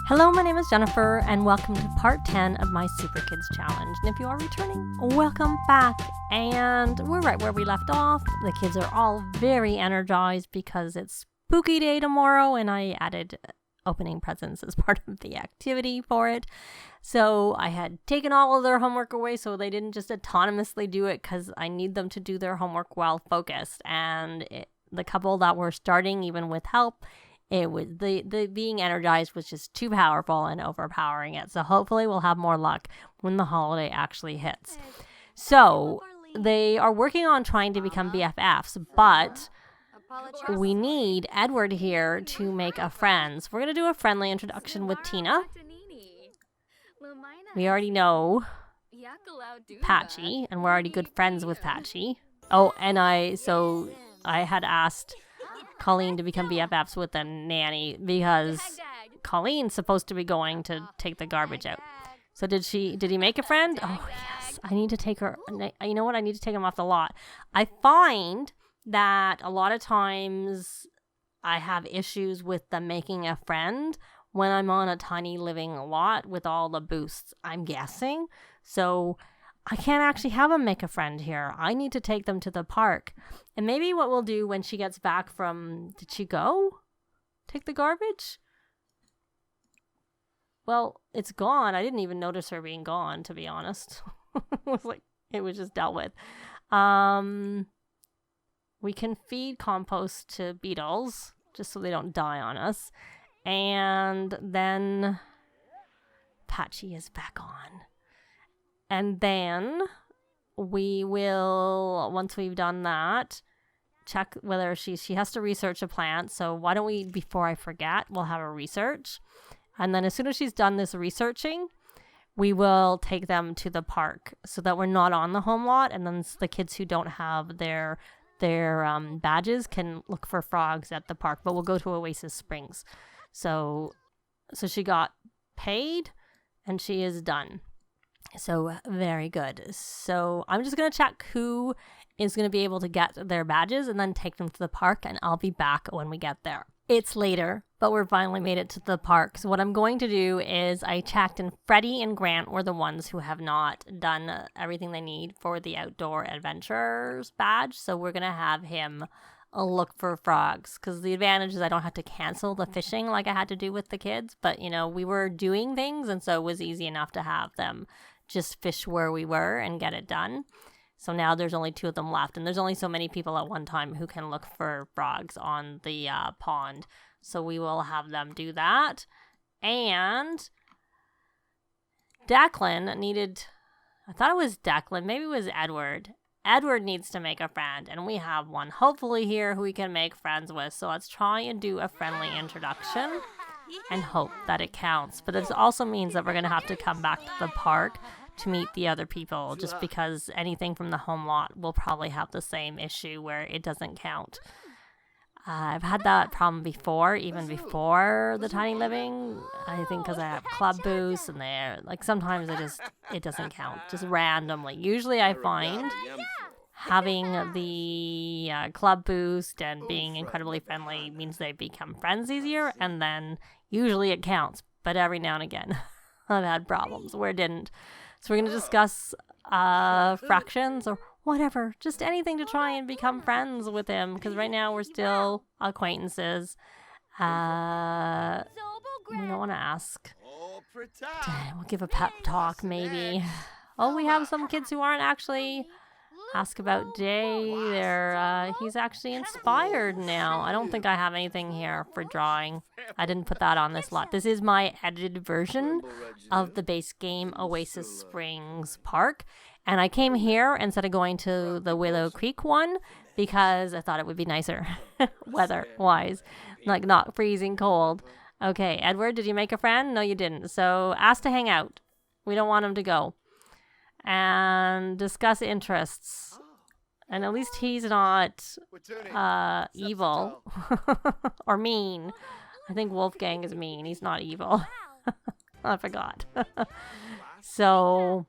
Hello, my name is Jennifer, and welcome to part 10 of my Super Kids Challenge. And if you are returning, welcome back. And we're right where we left off. The kids are all very energized because it's spooky day tomorrow, and I added opening presents as part of the activity for it. So I had taken all of their homework away so they didn't just autonomously do it, because I need them to do their homework while focused. And the couple that were starting, even with help, it was the being energized was just too powerful and overpowering it. So hopefully we'll have more luck when the holiday actually hits. So they are working on trying to become BFFs, but we need Edward here to make a friend. So we're going to do a friendly introduction with Tina. We already know Patchy, and we're already good friends with Patchy. Oh, and I had asked Colleen to become BFFs with the nanny because Colleen's supposed to be going to take the garbage out. So did he make a friend? Oh, yes. I need to take her. You know what? I need to take him off the lot. I find that a lot of times I have issues with them making a friend when I'm on a tiny living lot with all the boosts, I'm guessing. So I can't actually have them make a friend here. I need to take them to the park. And maybe what we'll do when she gets back from... Did she go? Take the garbage? Well, it's gone. I didn't even notice her being gone, to be honest. It was just dealt with. We can feed compost to beetles, just so they don't die on us. And then Patchy is back on. And then we will, once we've done that, check whether she has to research a plant. So why don't we, before I forget, we'll have a research. And then as soon as she's done this researching, we will take them to the park so that we're not on the home lot. And then the kids who don't have their badges can look for frogs at the park. But we'll go to Oasis Springs. So she got paid and she is done. So very good. So I'm just going to check who is going to be able to get their badges and then take them to the park, and I'll be back when we get there. It's later, but we're finally made it to the park. So what I'm going to do is I checked, and Freddie and Grant were the ones who have not done everything they need for the outdoor adventures badge. So we're going to have him look for frogs, because the advantage is I don't have to cancel the fishing like I had to do with the kids. But, we were doing things, and so it was easy enough to have them just fish where we were and get it done. So now there's only 2 of them left, and there's only so many people at one time who can look for frogs on the pond. So we will have them do that. And Declan needed, I thought it was Declan, maybe it was Edward. Edward needs to make a friend, and we have one hopefully here who we can make friends with. So let's try and do a friendly introduction and hope that it counts. But this also means that we're going to have to come back to the park to meet the other people, just because anything from the home lot will probably have the same issue where it doesn't count. I've had that problem before, even before the tiny living. I think because I have club boosts, and they're sometimes it doesn't count, just randomly. Usually I find having the club boost and being incredibly friendly means they become friends easier, and then usually it counts. But every now and again I've had problems where it didn't. So we're going to discuss fractions or whatever, just anything to try and become friends with him, because right now we're still acquaintances. We don't want to ask. We'll give a pep talk maybe. Oh, we have some kids who aren't actually ask about Jay. He's actually inspired now. I don't think I have anything here for drawing. I didn't put that on this lot. This is my edited version of the base game Oasis Springs Park. And I came here instead of going to the Willow Creek one because I thought it would be nicer weather-wise, not freezing cold. Okay, Edward, did you make a friend? No, you didn't. So ask to hang out. We don't want him to go. And discuss interests. And at least he's not evil or mean. I think Wolfgang is mean. He's not evil. I forgot. So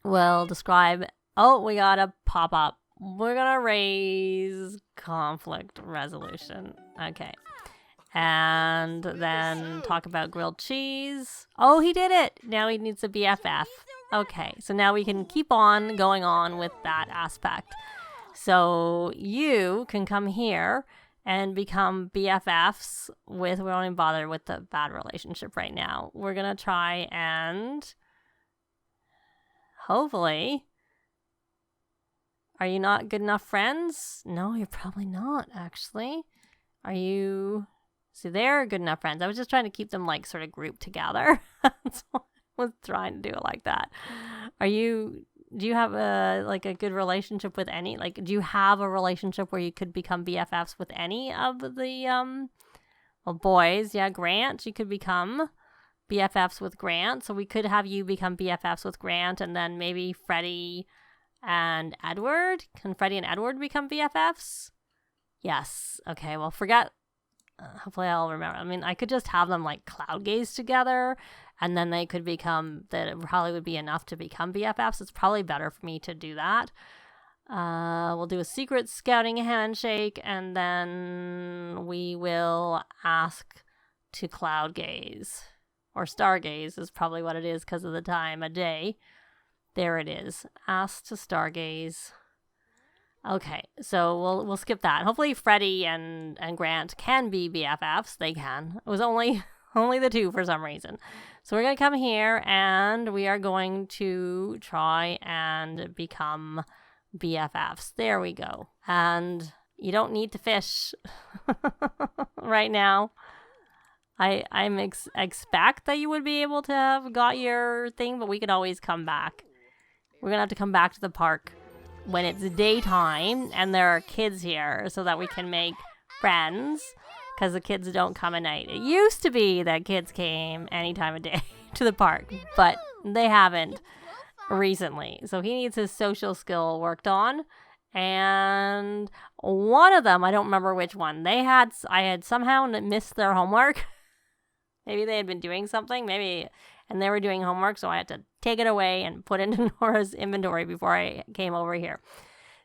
we'll describe. Oh, we got a pop-up. We're going to raise conflict resolution. Okay. And then talk about grilled cheese. Oh, he did it. Now he needs a BFF. Okay, so now we can keep on going on with that aspect. So you can come here and become BFFs with, we don't even bother with the bad relationship right now. We're going to try and hopefully, are you not good enough friends? No, you're probably not, actually. Are you... So they're good enough friends. I was just trying to keep them like sort of grouped together. So I was trying to do it like that. Do you have a good relationship with any, do you have a relationship where you could become BFFs with any of the, boys? Yeah, Grant, you could become BFFs with Grant. So we could have you become BFFs with Grant, and then maybe Freddie and Edward. Can Freddie and Edward become BFFs? Yes. Okay, well, forget... hopefully I'll remember. I mean, I could just have them like cloud gaze together, and then they could become, that it probably would be enough to become BFFs. It's probably better for me to do that. We'll do a secret scouting handshake, and then we will ask to cloud gaze, or stargaze is probably what it is because of the time of day. There it is. Ask to stargaze. Okay, so we'll skip that. Hopefully Freddie and Grant can be BFFs. They can. It was only the two for some reason. So we're going to come here and we are going to try and become BFFs. There we go. And you don't need to fish right now. I expect that you would be able to have got your thing, but we could always come back. We're going to have to come back to the park when it's daytime and there are kids here so that we can make friends, because the kids don't come at night. It used to be that kids came any time of day to the park, but they haven't recently. So he needs his social skill worked on. And one of them, I don't remember which one, I had somehow missed their homework. Maybe they had been doing something, and they were doing homework, so I had to take it away and put into Nora's inventory before I came over here.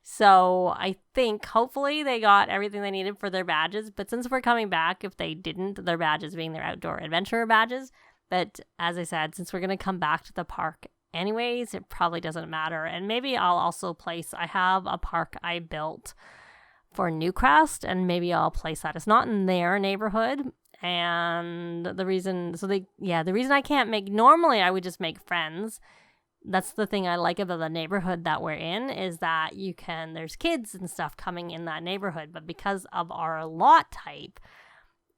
So I think hopefully they got everything they needed for their badges, but since we're coming back, if they didn't, their badges being their outdoor adventure badges, but as I said, since we're going to come back to the park anyways, it probably doesn't matter. And maybe I'll also I have a park I built for Newcrest, and maybe I'll place that. It's not in their neighborhood. And the reason I can't normally I would just make friends. That's the thing I like about the neighborhood that we're in, is that there's kids and stuff coming in that neighborhood, but because of our lot type,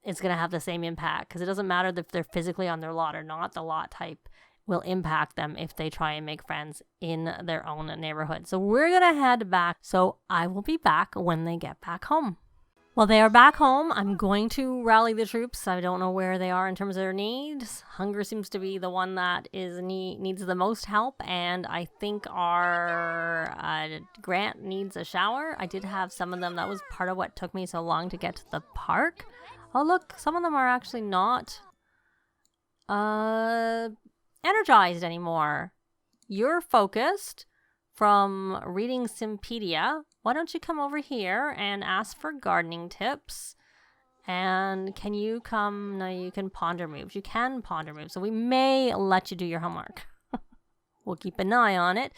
it's going to have the same impact, because it doesn't matter if they're physically on their lot or not. The lot type will impact them if they try and make friends in their own neighborhood. So we're going to head back. So I will be back when they get back home. Well, they are back home. I'm going to rally the troops. I don't know where they are in terms of their needs. Hunger seems to be the one that needs the most help, and I think our Grant needs a shower. I did have some of them. That was part of what took me so long to get to the park. Oh, look, some of them are actually not energized anymore. You're focused from reading Simpedia. Why don't you come over here and ask for gardening tips? And can you come? No, you can ponder moves. You can ponder moves. So we may let you do your homework. We'll keep an eye on it.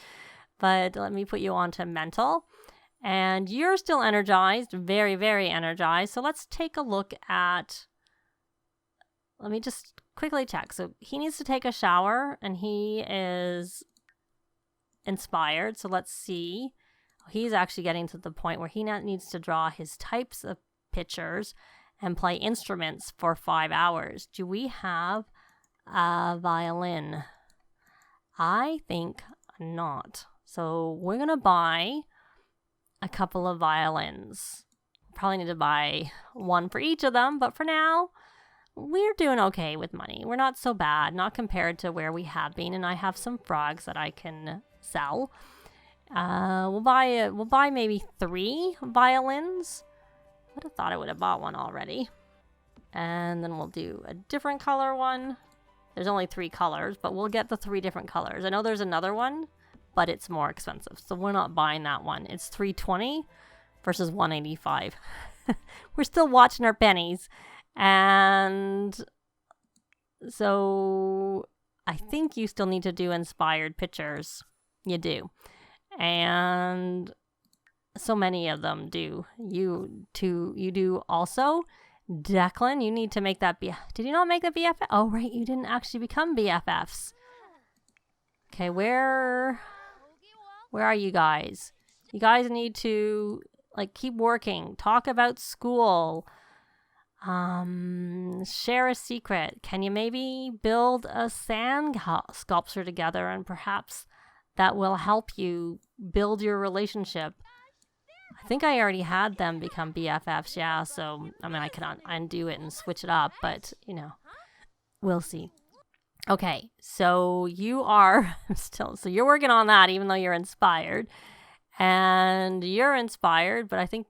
But let me put you on to mental. And you're still energized, very, very energized. So let's take a look at... Let me just quickly check. So he needs to take a shower, and he is inspired. So let's see. He's actually getting to the point where he needs to draw his types of pictures and play instruments for 5 hours. Do we have a violin? I think not. So we're going to buy a couple of violins. Probably need to buy one for each of them, but for now, we're doing okay with money. We're not so bad, not compared to where we have been, and I have some frogs that I can sell. We'll buy maybe 3 violins. I would have thought I would have bought one already. And then we'll do a different color one. There's only 3 colors, but we'll get the 3 different colors. I know there's another one, but it's more expensive, so we're not buying that one. It's $320 versus $185. We're still watching our pennies, And so I think you still need to do inspired pictures. You do. And so many of them do. You do also. Declan, you need to make that Did you not make the BFF? Oh, right. You didn't actually become BFFs. Okay, where are you guys? You guys need to keep working. Talk about school. Share a secret. Can you maybe build a sand sculpture together, and perhaps that will help you build your relationship? I think I already had them become BFFs, yeah, so, I mean, I can undo it and switch it up, but, we'll see. Okay, so you are so you're working on that, even though you're inspired. And you're inspired, but I think,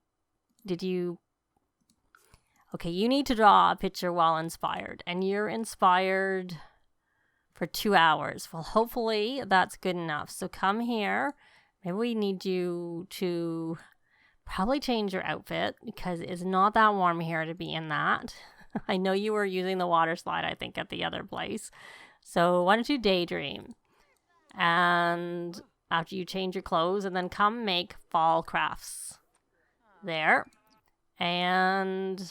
okay, you need to draw a picture while inspired, and you're inspired for 2 hours. Well, hopefully that's good enough. So come here. Maybe we need you to probably change your outfit because it's not that warm here to be in that. I know you were using the water slide, I think, at the other place. So why don't you daydream? And after you change your clothes, and then come make fall crafts. There. And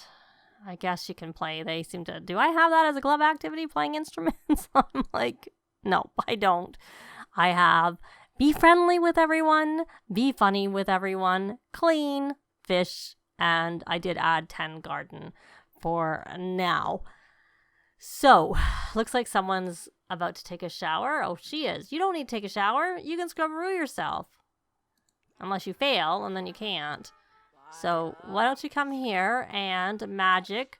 I guess you can play. They seem to... Do I have that as a club activity, playing instruments? I'm like, no, I don't. I have be friendly with everyone, be funny with everyone, clean, fish, and I did add 10 garden for now. So, looks like someone's about to take a shower. Oh, she is. You don't need to take a shower. You can scrubberoo yourself. Unless you fail, and then you can't. So, why don't you come here and magic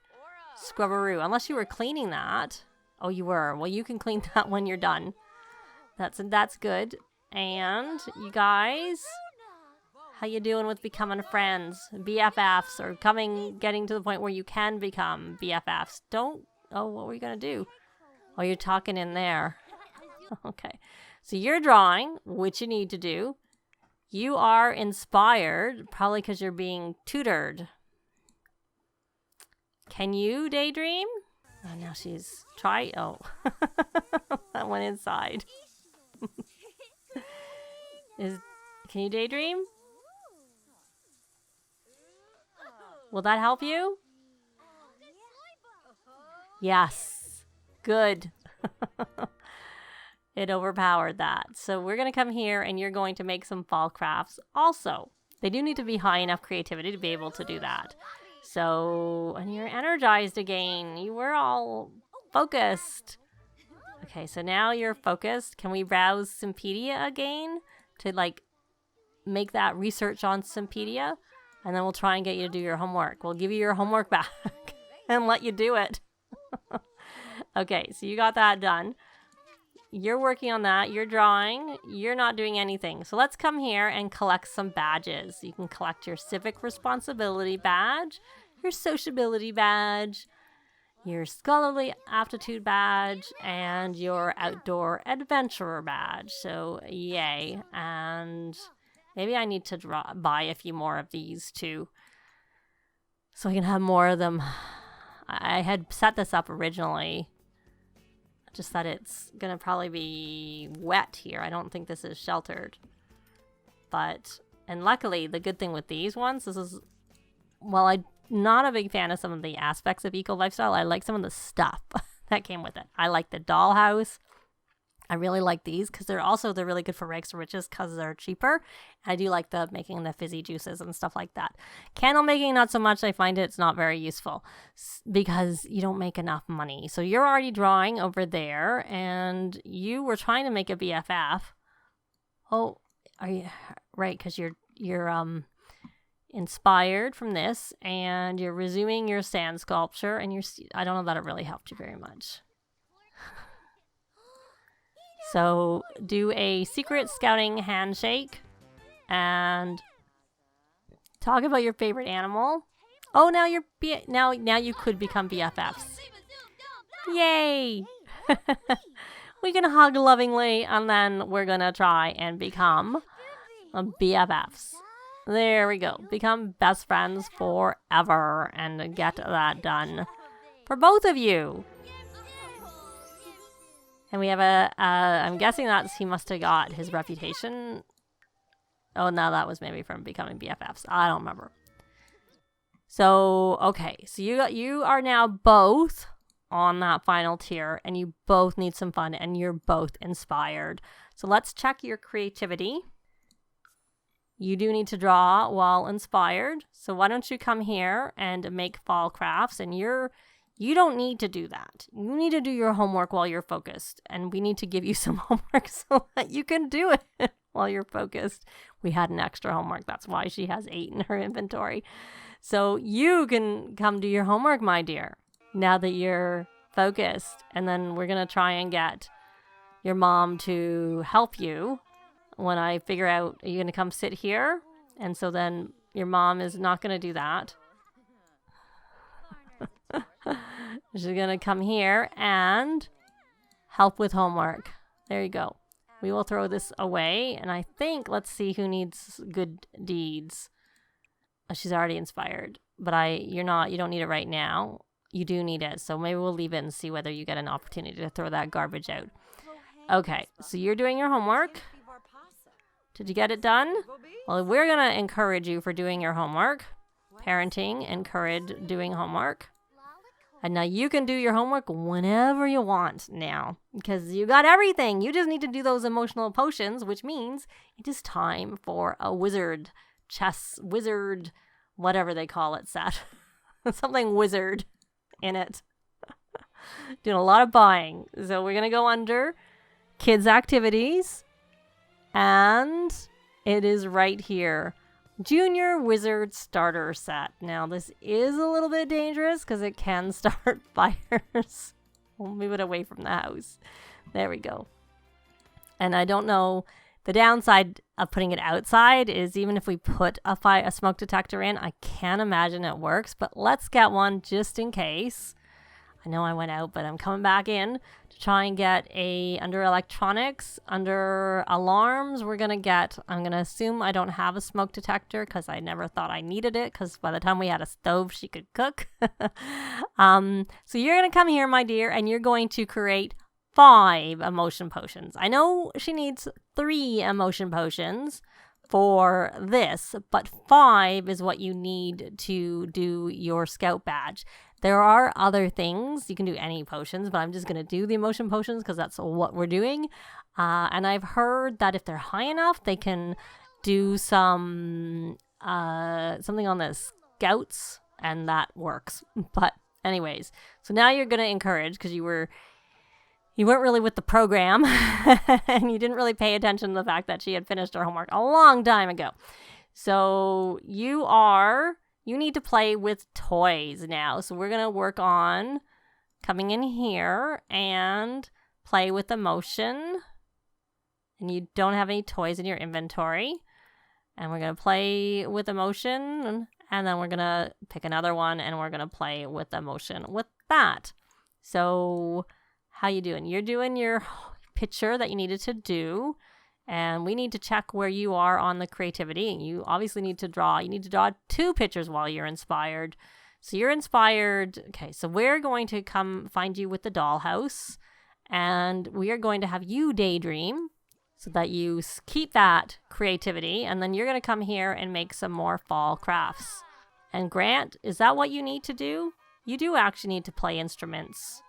scrubberoo. Unless you were cleaning that. Oh, you were. Well, you can clean that when you're done. That's good. And you guys, how you doing with becoming friends, BFFs, or getting to the point where you can become BFFs? What were you going to do? Oh, you're talking in there. Okay. So you're drawing, which you need to do. You are inspired, probably because you're being tutored. Can you daydream? Oh, now she's Oh, that went inside. Can you daydream? Will that help you? Yes. Good. It overpowered that. So we're going to come here and you're going to make some fall crafts also. They do need to be high enough creativity to be able to do that. So, and you're energized again. You were all focused. Okay, so now you're focused. Can we browse Simpedia again to make that research on Simpedia? And then we'll try and get you to do your homework. We'll give you your homework back and let you do it. Okay, so you got that done. You're working on that. You're drawing. You're not doing anything. So let's come here and collect some badges. You can collect your civic responsibility badge, your sociability badge, your scholarly aptitude badge, and your outdoor adventurer badge. So yay. And maybe I need to buy a few more of these too, so I can have more of them. I had set this up originally, just that it's gonna probably be wet here. I don't think this is sheltered. And luckily, the good thing with these ones, I'm not a big fan of some of the aspects of eco lifestyle. I like some of the stuff that came with it. I like the dollhouse. I really like these because they're really good for rags to riches because they're cheaper. I do like making the fizzy juices and stuff like that. Candle making, not so much. I find it's not very useful because you don't make enough money. So you're already drawing over there and you were trying to make a BFF. Oh, are you right? Because you're inspired from this and you're resuming your sand sculpture and I don't know that it really helped you very much. So do a secret scouting handshake and talk about your favorite animal. Oh, now you could become BFFs. Yay! We're gonna hug lovingly and then we're gonna try and become BFFs. There we go. Become best friends forever and get that done. for both of you. And we have I'm guessing that he must have got his reputation. Oh, no, that was maybe from becoming BFFs. I don't remember. So, okay. So you are now both on that final tier, and you both need some fun, and you're both inspired. So let's check your creativity. You do need to draw while inspired. So why don't you come here and make fall crafts, and you don't need to do that. You need to do your homework while you're focused, and we need to give you some homework so that you can do it while you're focused. We had an extra homework. That's why she has 8 in her inventory. So you can come do your homework, my dear, now that you're focused. And then we're going to try and get your mom to help you when I figure out, are you going to come sit here? And so then your mom is not going to do that. She's going to come here and help with homework. There you go. We will throw this away. And I think, let's see who needs good deeds. She's already inspired, but you don't need it right now. You do need it. So maybe we'll leave it and see whether you get an opportunity to throw that garbage out. Okay, so you're doing your homework. Did you get it done? Well, we're going to encourage you for doing your homework. Parenting, encourage doing homework. And now you can do your homework whenever you want now, because you got everything. You just need to do those emotional potions, which means it is time for a chess wizard, whatever they call it, set. Something wizard in it. Doing a lot of buying. So we're going to go under kids activities, and it is right here. Junior Wizard Starter Set. Now, this is a little bit dangerous because it can start fires. We'll move it away from the house. There we go. And I don't know, the downside of putting it outside is even if we put a smoke detector in, I can't imagine it works, but let's get one just in case. I know I went out, but I'm coming back in to try and get under electronics, under alarms, I'm going to assume I don't have a smoke detector because I never thought I needed it, because by the time we had a stove, she could cook. So you're going to come here, my dear, and you're going to create 5 emotion potions. I know she needs 3 emotion potions for this, but 5 is what you need to do your scout badge. There are other things. You can do any potions, but I'm just going to do the emotion potions because that's what we're doing. And I've heard that if they're high enough, they can do something on the scouts, and that works. But anyways, so now you're going to encourage, because you weren't really with the program and you didn't really pay attention to the fact that she had finished her homework a long time ago. So you need to play with toys now. So we're going to work on coming in here and play with emotion. And you don't have any toys in your inventory. And we're going to play with emotion. And then we're going to pick another one and we're going to play with emotion with that. So how you doing? You're doing your picture that you needed to do. And we need to check where you are on the creativity. And you obviously need to draw. You need to draw 2 pictures while you're inspired. So you're inspired. Okay, so we're going to come find you with the dollhouse. And we are going to have you daydream so that you keep that creativity. And then you're going to come here and make some more fall crafts. And Grant, is that what you need to do? You do actually need to play instruments.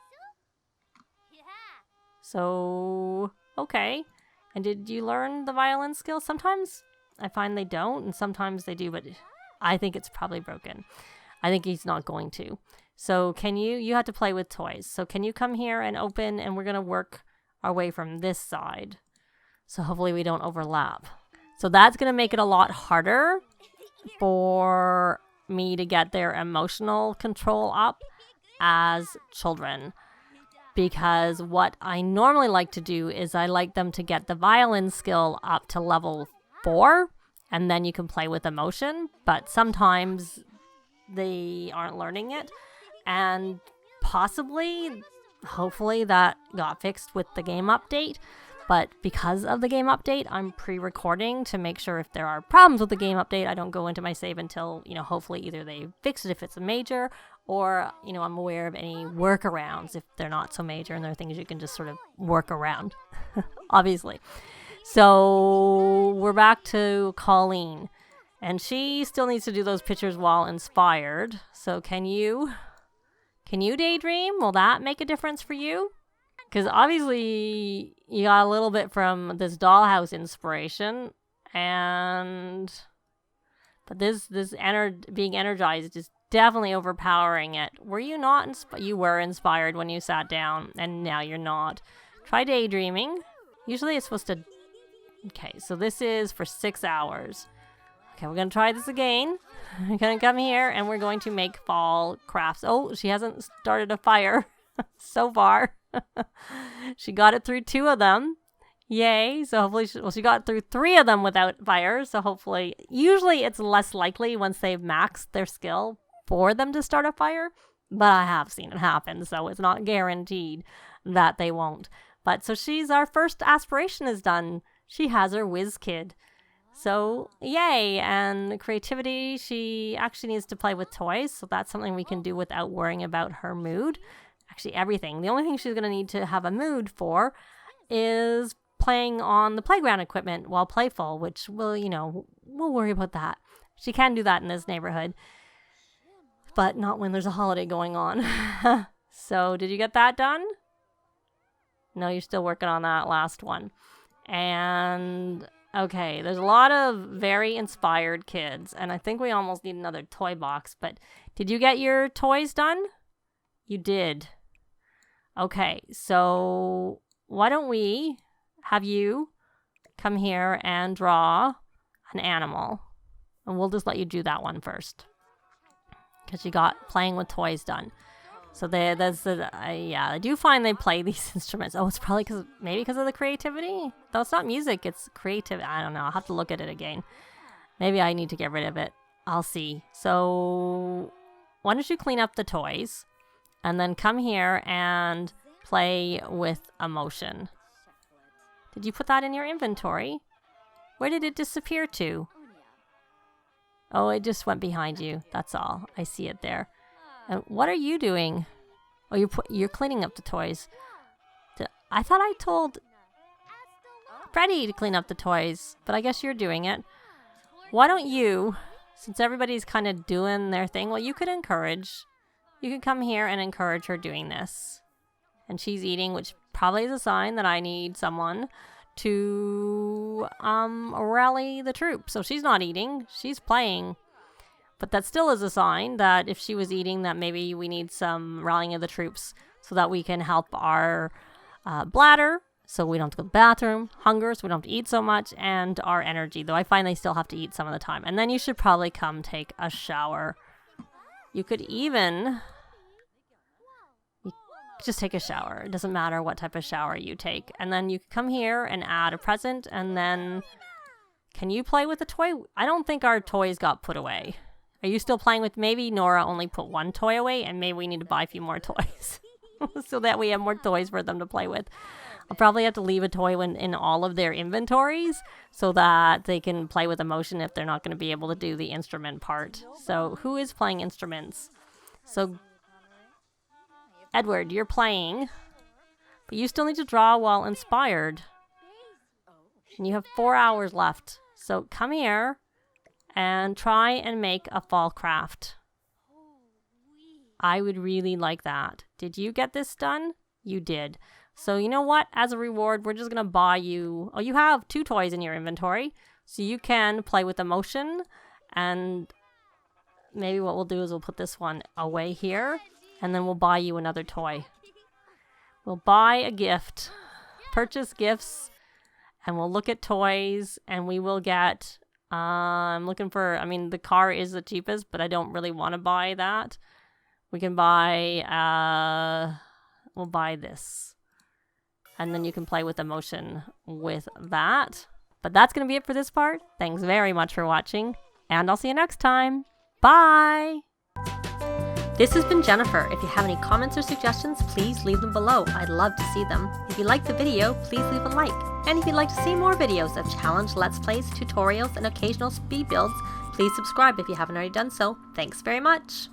So, okay. And did you learn the violin skill? Sometimes I find they don't, and sometimes they do, but I think it's probably broken. I think he's not going to. So you have to play with toys. So can you come here and open, and we're going to work our way from this side. So hopefully we don't overlap. So that's going to make it a lot harder for me to get their emotional control up as children. Because what I normally like to do is I like them to get the violin skill up to level 4, and then you can play with emotion. But sometimes they aren't learning it, and hopefully that got fixed with the game update. But because of the game update, I'm pre-recording to make sure if there are problems with the game update, I don't go into my save until, hopefully either they fix it if it's a major, or, you know, I'm aware of any workarounds if they're not so major and they're things you can just sort of work around, obviously. So we're back to Colleen, and she still needs to do those pictures while inspired. So can you daydream? Will that make a difference for you? Because obviously you got a little bit from this dollhouse inspiration, but this being energized is definitely overpowering it. Were you not you were inspired when you sat down, and now you're not. Try daydreaming. Usually it's supposed to. Okay, so this is for 6 hours. Okay, we're gonna try this again. We're gonna come here and we're going to make fall crafts. Oh, she hasn't started a fire so far. She got it through 2 of them. Yay. So hopefully she got through 3 of them without fire. So hopefully, usually it's less likely once they've maxed their skill for them to start a fire. But I have seen it happen, so it's not guaranteed that they won't. But so our first aspiration is done. She has her whiz kid. So yay. And creativity, she actually needs to play with toys. So that's something we can do without worrying about her mood. Actually, everything. The only thing she's going to need to have a mood for is playing on the playground equipment while playful, which we'll worry about that. She can do that in this neighborhood, but not when there's a holiday going on. So did you get that done? No, you're still working on that last one. And okay, there's a lot of very inspired kids, and I think we almost need another toy box, but did you get your toys done? You did. Okay, so why don't we have you come here and draw an animal, and we'll just let you do that one first because you got playing with toys done. So I do find they play these instruments. Oh, it's probably because of the creativity. Though it's not music, it's creative. I don't know. I'll have to look at it again. Maybe I need to get rid of it. I'll see. So why don't you clean up the toys and then come here and play with emotion. Did you put that in your inventory? Where did it disappear to? Oh, it just went behind you. That's all. I see it there. And what are you doing? Oh, you're cleaning up the toys. I thought I told Freddie to clean up the toys, but I guess you're doing it. Why don't you, since everybody's kind of doing their thing, well, you could come here and encourage her doing this. And she's eating, which probably is a sign that I need someone to rally the troops. So she's not eating, she's playing. But that still is a sign that if she was eating, that maybe we need some rallying of the troops so that we can help our bladder, so we don't have to go to the bathroom, hunger, so we don't have to eat so much, and our energy, though I find they still have to eat some of the time. And then you should probably come take a shower. You could even just take a shower. It doesn't matter what type of shower you take. And then you can come here and add a present, and then can you play with the toy? I don't think our toys got put away. Are you still playing with, maybe Norah only put 1 toy away, and maybe we need to buy a few more toys so that we have more toys for them to play with. I'll probably have to leave a toy in all of their inventories so that they can play with emotion if they're not going to be able to do the instrument part. So who is playing instruments? So Edward, you're playing, but you still need to draw while inspired. And you have 4 hours left. So come here and try and make a fall craft. I would really like that. Did you get this done? You did. So you know what? As a reward, we're just going to buy you... Oh, you have 2 toys in your inventory. So you can play with emotion. And maybe what we'll do is we'll put this one away here. And then we'll buy you another toy. We'll buy a gift. Purchase gifts. And we'll look at toys. And we will get... I'm looking for, the car is the cheapest, but I don't really want to buy that. We can buy, we'll buy this. And then you can play with emotion with that. But that's going to be it for this part. Thanks very much for watching, and I'll see you next time. Bye! This has been Jennifer. If you have any comments or suggestions, please leave them below. I'd love to see them. If you liked the video, please leave a like. And if you'd like to see more videos of challenge, let's plays, tutorials, and occasional speed builds, please subscribe if you haven't already done so. Thanks very much!